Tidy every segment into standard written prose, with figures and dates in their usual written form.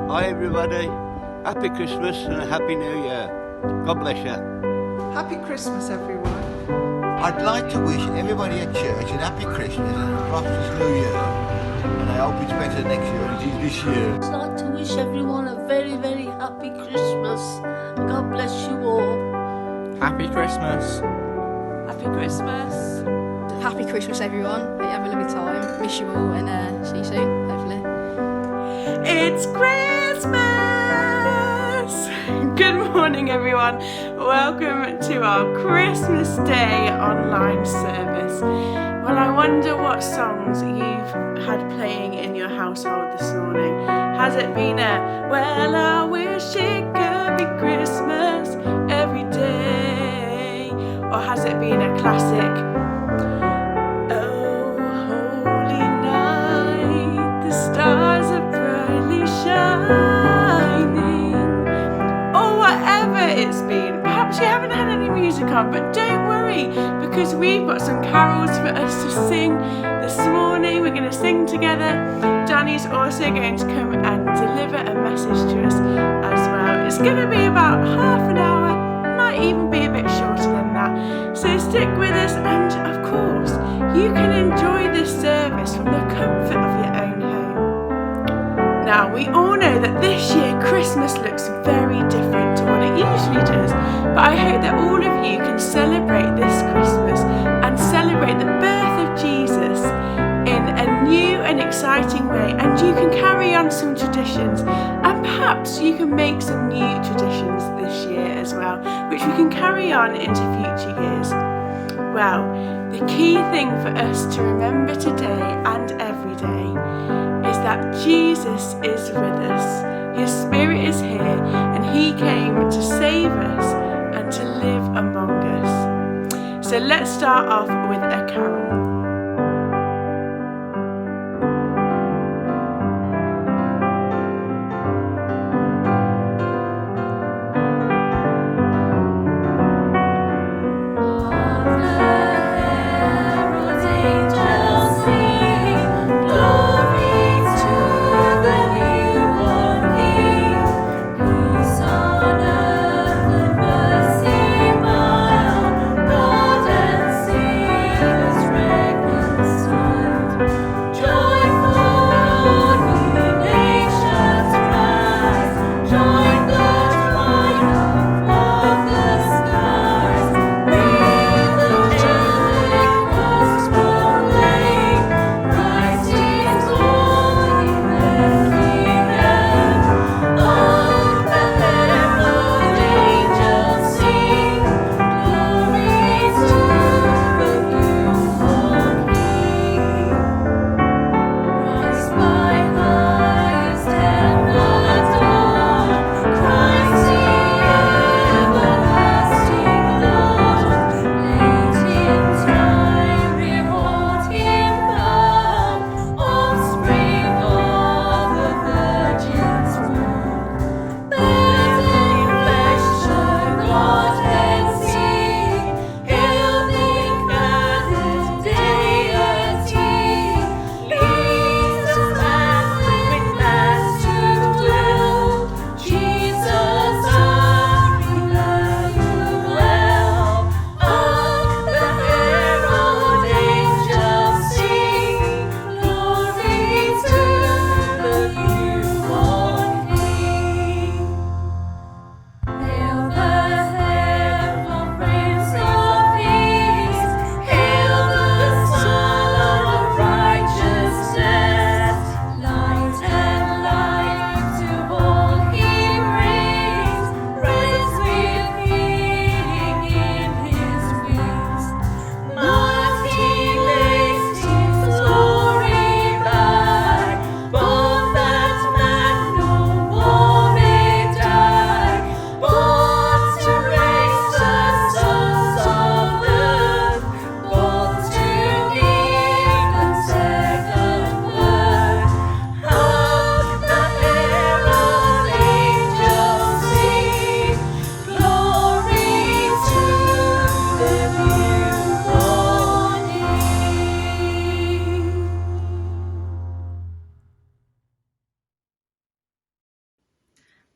Hi everybody, happy Christmas and a happy New Year. God bless you. Happy Christmas, everyone. I'd like to wish everybody at church an happy Christmas and a prosperous New Year. And I hope it's better next year than it is this year. I'd like to wish everyone a very, very happy Christmas. God bless you all. Happy Christmas. Happy Christmas. Happy Christmas, everyone. Hope you have a lovely time. Miss you all and see you soon, hopefully. It's Christmas! Good morning, everyone. Welcome to our Christmas Day online service. Well, I wonder what songs you've had playing in your household this morning. Has it been a, well, I wish it could be Christmas every day? Or has it been a classic, oh, holy night, the stars are brightly shining, or whatever it's been. Perhaps you haven't had any music on, but don't worry, because we've got some carols for us to sing this morning. We're going to sing together. Danny's also going to come and deliver a message to us as well. It's going to be about half an hour, might even be a bit shorter than that. So stick with us, and of course, you can enjoy this service from the comfort of your own home. Now, we all know that this year Christmas looks very different to what it usually does, but I hope that all of you can celebrate this Christmas and celebrate the birth of Jesus in a new and exciting way, and you can carry on some traditions, and perhaps you can make some new traditions this year as well, which we can carry on into future years. Well, the key thing for us to remember today and every day is that Jesus is with us. His Spirit is here, and He came to save us and to live among us. So let's start off with a carol. God and save us.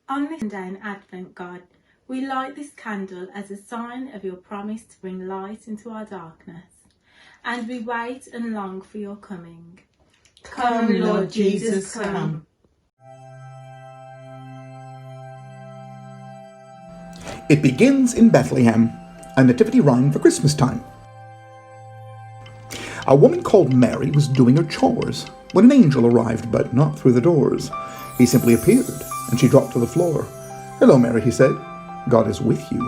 On this day in Advent, God, we light this candle as a sign of your promise to bring light into our darkness, and we wait and long for your coming. Come, Lord Jesus, come. It begins in Bethlehem, a nativity rhyme for Christmas time. A woman called Mary was doing her chores when an angel arrived, but not through the doors. He simply appeared, and she dropped to the floor. "Hello, Mary," he said. "God is with you."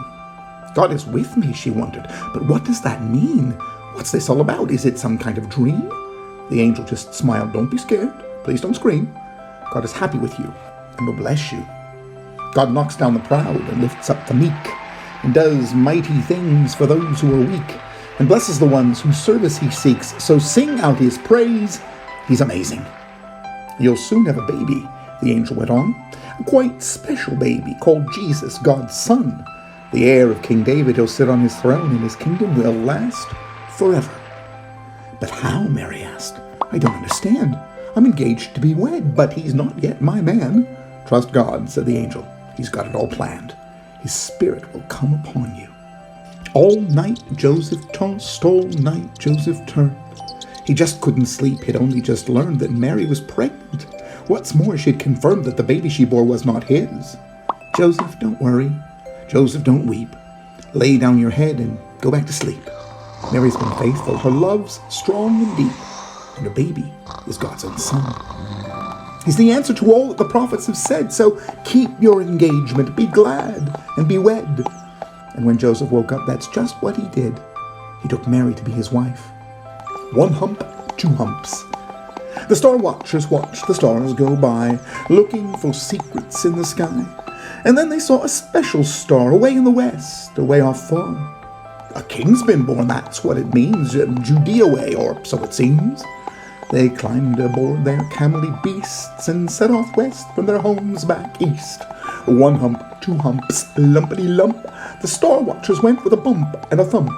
"God is with me," she wondered. "But what does that mean? What's this all about? Is it some kind of dream?" The angel just smiled. "Don't be scared. Please don't scream. God is happy with you and will bless you. God knocks down the proud and lifts up the meek, and does mighty things for those who are weak, and blesses the ones whose service he seeks. So sing out his praise. He's amazing. You'll soon have a baby," the angel went on, "a quite special baby called Jesus, God's Son. The heir of King David, he'll sit on his throne, and his kingdom will last forever." "But how?" Mary asked. "I don't understand. I'm engaged to be wed, but he's not yet my man." "Trust God," said the angel. "He's got it all planned. His spirit will come upon you." All night Joseph tossed, all night Joseph turned. He just couldn't sleep. He'd only just learned that Mary was pregnant. What's more, she'd confirmed that the baby she bore was not his. "Joseph, don't worry. Joseph, don't weep. Lay down your head and go back to sleep. Mary's been faithful. Her love's strong and deep, and her baby is God's own son. He's the answer to all that the prophets have said, so keep your engagement, be glad, and be wed." And when Joseph woke up, that's just what he did. He took Mary to be his wife. One hump, two humps. The star watchers watched the stars go by, looking for secrets in the sky. And then they saw a special star away in the west, away off far. "A king's been born, that's what it means, Judea way, or so it seems." They climbed aboard their camely beasts and set off west from their homes back east. One hump, two humps, lumpity-lump. The star watchers went with a bump and a thump.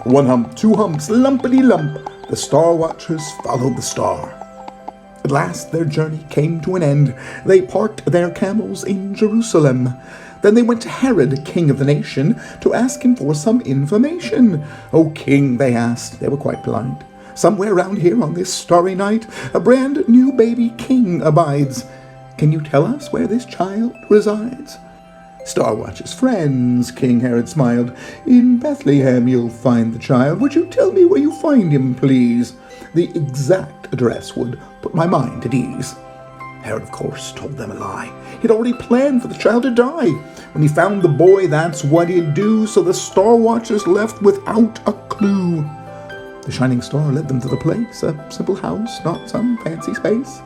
One hump, two humps, lumpity-lump. The star watchers followed the star. At last their journey came to an end. They parked their camels in Jerusalem. Then they went to Herod, king of the nation, to ask him for some information. "O king," they asked, they were quite polite, "somewhere round here on this starry night, a brand new baby king abides. Can you tell us where this child resides?" "Star Watcher's friends," King Herod smiled, "in Bethlehem you'll find the child. Would you tell me where you find him, please? The exact address would put my mind at ease." Herod, of course, told them a lie. He'd already planned for the child to die. When he found the boy, that's what he'd do, so the Star Watchers left without a clue. The shining star led them to the place, a simple house, not some fancy space.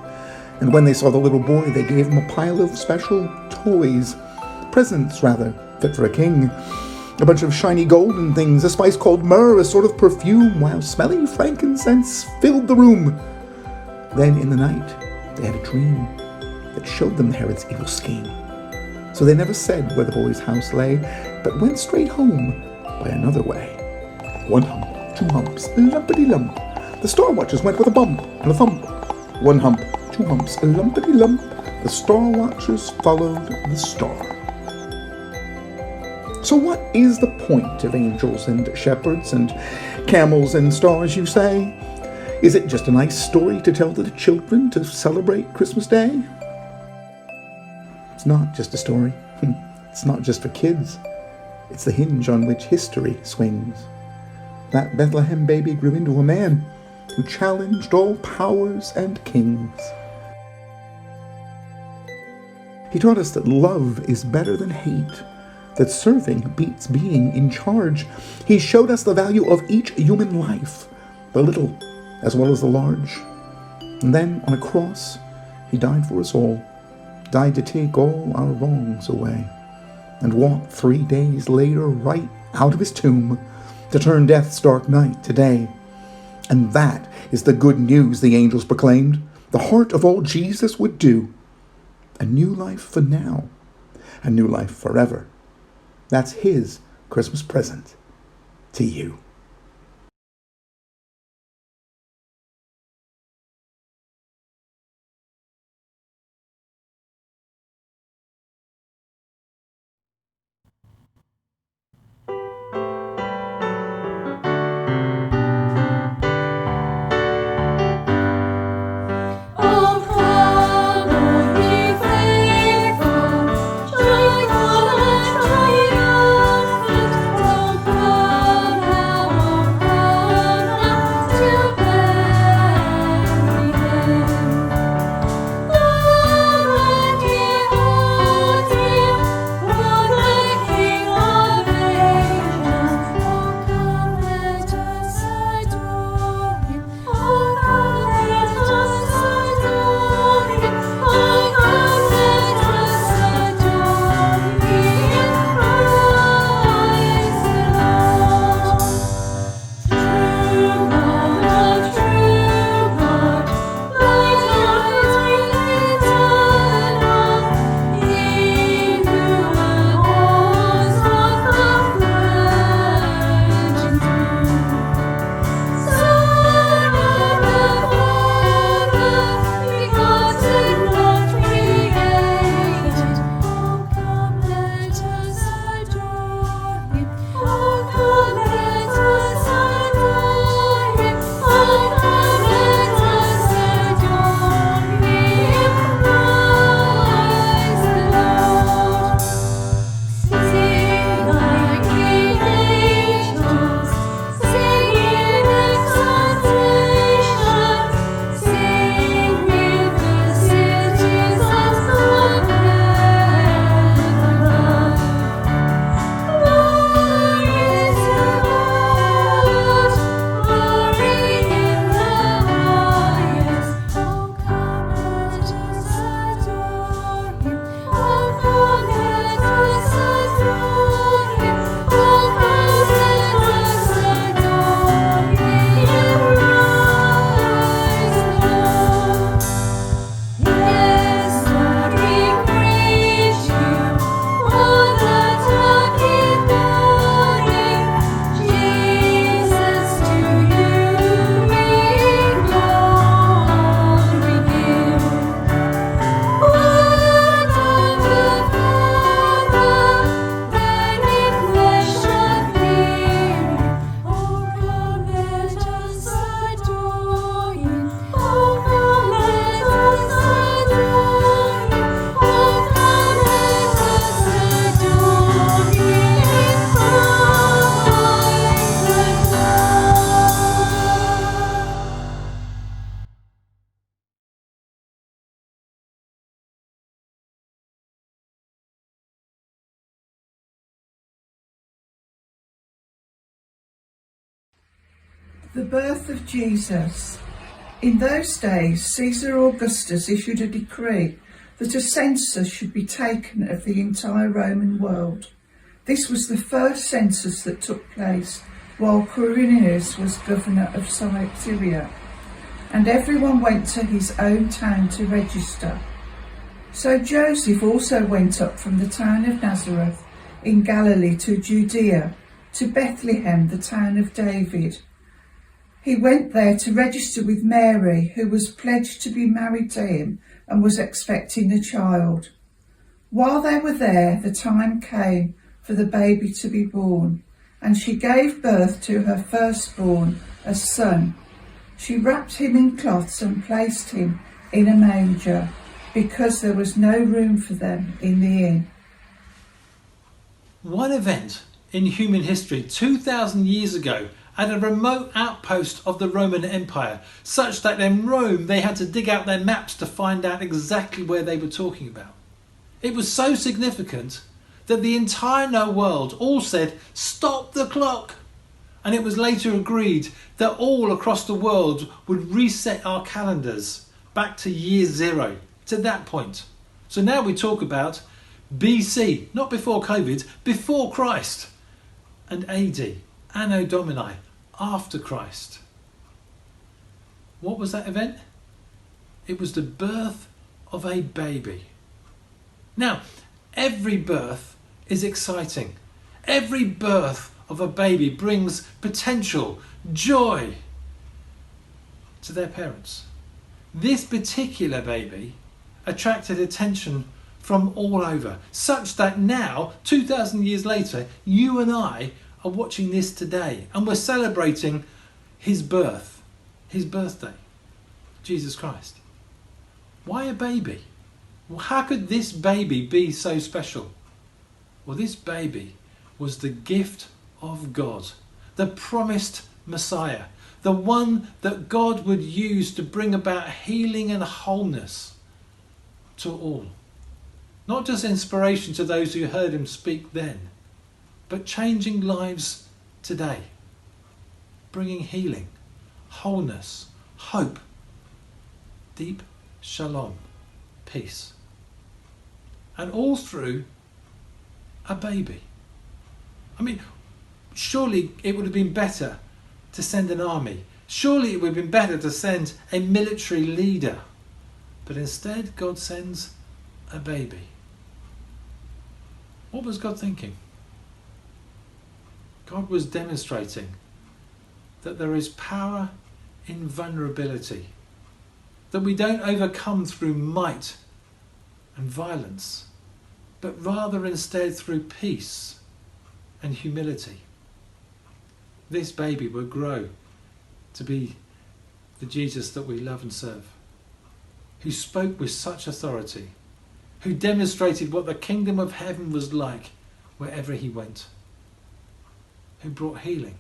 And when they saw the little boy, they gave him a pile of special toys. Presents, rather, fit for a king. A bunch of shiny golden things, a spice called myrrh, a sort of perfume, while smelling frankincense filled the room. Then in the night, they had a dream that showed them Herod's evil scheme. So they never said where the boy's house lay, but went straight home by another way. One hump, two humps, lumpity-lump. The Star Watchers went with a bump and a thump. One hump, two humps, lumpity-lump. The Star Watchers followed the star. So what is the point of angels and shepherds and camels and stars, you say? Is it just a nice story to tell to the children to celebrate Christmas Day? It's not just a story. It's not just for kids. It's the hinge on which history swings. That Bethlehem baby grew into a man who challenged all powers and kings. He taught us that love is better than hate, that serving beats being in charge. He showed us the value of each human life, the little as well as the large. And then, on a cross, he died for us all, died to take all our wrongs away, and walked 3 days later right out of his tomb to turn death's dark night to day. And that is the good news the angels proclaimed, the heart of all Jesus would do. A new life for now, a new life forever. That's his Christmas present to you. The birth of Jesus. In those days, Caesar Augustus issued a decree that a census should be taken of the entire Roman world. This was the first census that took place while Quirinius was governor of Syria, and everyone went to his own town to register. So Joseph also went up from the town of Nazareth in Galilee to Judea, to Bethlehem, the town of David. He went there to register with Mary, who was pledged to be married to him and was expecting a child. While they were there, the time came for the baby to be born, and she gave birth to her firstborn, a son. She wrapped him in cloths and placed him in a manger, because there was no room for them in the inn. One event in human history 2,000 years ago at a remote outpost of the Roman Empire, such that in Rome they had to dig out their maps to find out exactly where they were talking about. It was so significant that the entire known world all said, "Stop the clock!" And it was later agreed that all across the world would reset our calendars back to year zero, to that point. So now we talk about BC, not before COVID, before Christ, and AD, Anno Domini, after Christ. What was that event? It was the birth of a baby. Now, every birth is exciting. Every birth of a baby brings potential, joy to their parents. This particular baby attracted attention from all over, such that now, 2,000 years later, you and I are watching this today, and we're celebrating his birth, his birthday, Jesus Christ. Why a baby? Well, how could this baby be so special? Well, this baby was the gift of God, the promised Messiah, the one that God would use to bring about healing and wholeness to all. Not just inspiration to those who heard him speak then, but changing lives today, bringing healing, wholeness, hope, deep shalom, peace. And all through a baby. I mean, surely it would have been better to send an army. Surely it would have been better to send a military leader. But instead, God sends a baby. What was God thinking? God was demonstrating that there is power in vulnerability, that we don't overcome through might and violence, but rather instead through peace and humility. This baby will grow to be the Jesus that we love and serve, who spoke with such authority, who demonstrated what the kingdom of heaven was like wherever he went, who brought healing,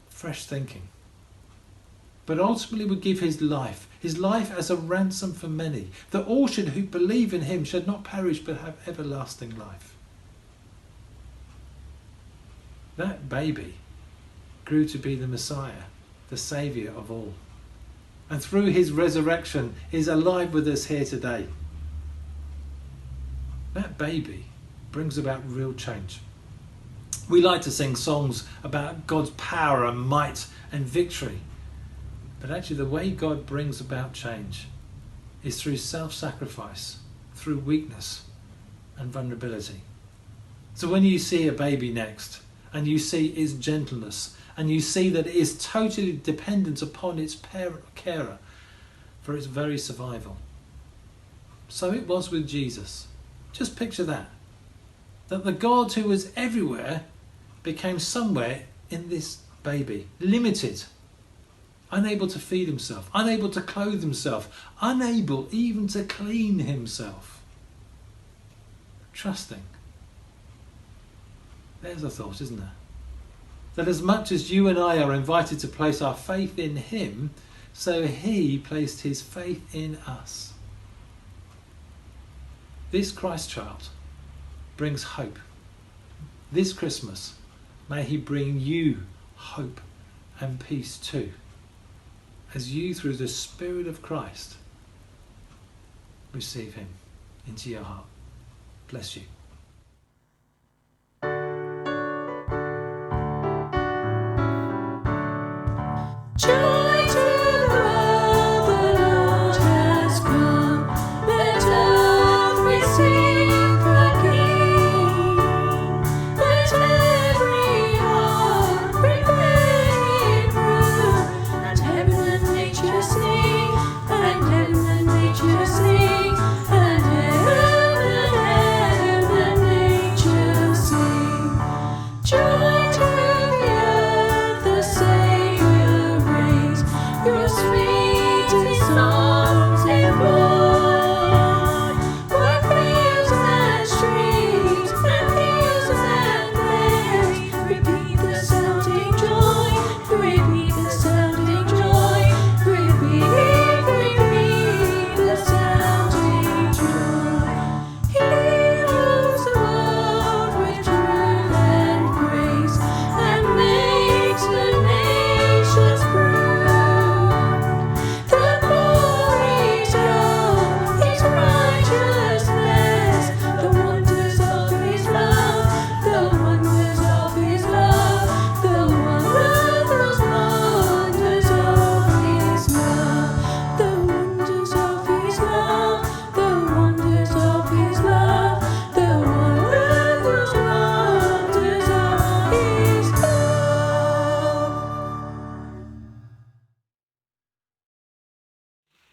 fresh thinking, but ultimately would give his life as a ransom for many, that all who believe in him should not perish but have everlasting life. That baby grew to be the Messiah, the Saviour of all, and through his resurrection is alive with us here today. That baby brings about real change. We like to sing songs about God's power and might and victory. But actually the way God brings about change is through self-sacrifice, through weakness and vulnerability. So when you see a baby next, and you see its gentleness, and you see that it is totally dependent upon its carer for its very survival. So it was with Jesus. Just picture that the God who was everywhere became somewhere in this baby, limited, unable to feed himself, unable to clothe himself, unable even to clean himself. Trusting. There's a thought, isn't there? That as much as you and I are invited to place our faith in him, so he placed his faith in us. This Christ child brings hope. This Christmas, may he bring you hope and peace too, as you, through the Spirit of Christ, receive him into your heart. Bless you. Joy to the world, the Lord has come. Let earth receive the King. Let every heart prepare Him room. And heaven and nature sing, and heaven and nature sing, and heaven and nature sing. Joy to the earth, the Saviour reigns. Your sweetest songs employ. O'er fields and streams, and hills and plains, repeat the sounding joy, repeat the sounding joy, repeat the sounding joy. He fills the world with truth and grace, and makes the nations prove. The glories of His righteousness, the wonders of His love, the wonders of His love, the wonders of His love, the wonders of His love, the wonders of His love, the wonders of His love.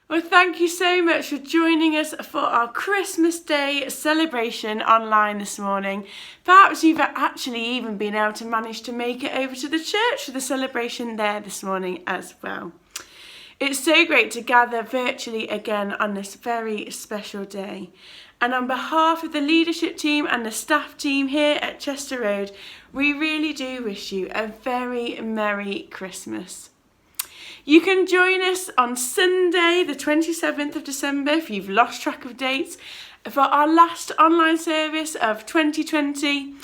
Well, thank you so much for joining us for our Christmas Day celebration online this morning. Perhaps you've actually even been able to manage to make it over to the church for the celebration there this morning as well. It's so great to gather virtually again on this very special day. And on behalf of the leadership team and the staff team here at Chester Road, we really do wish you a very Merry Christmas. You can join us on Sunday, the 27th of December, if you've lost track of dates, for our last online service of 2020.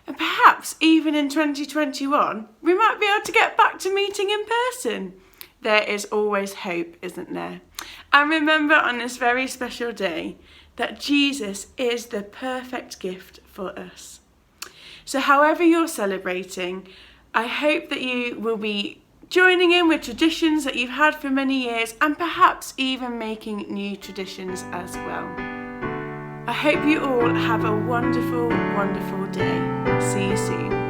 And perhaps even in 2021, we might be able to get back to meeting in person. There is always hope, isn't there? And remember on this very special day that Jesus is the perfect gift for us. So however you're celebrating, I hope that you will be joining in with traditions that you've had for many years, and perhaps even making new traditions as well. I hope you all have a wonderful, wonderful day. See you soon.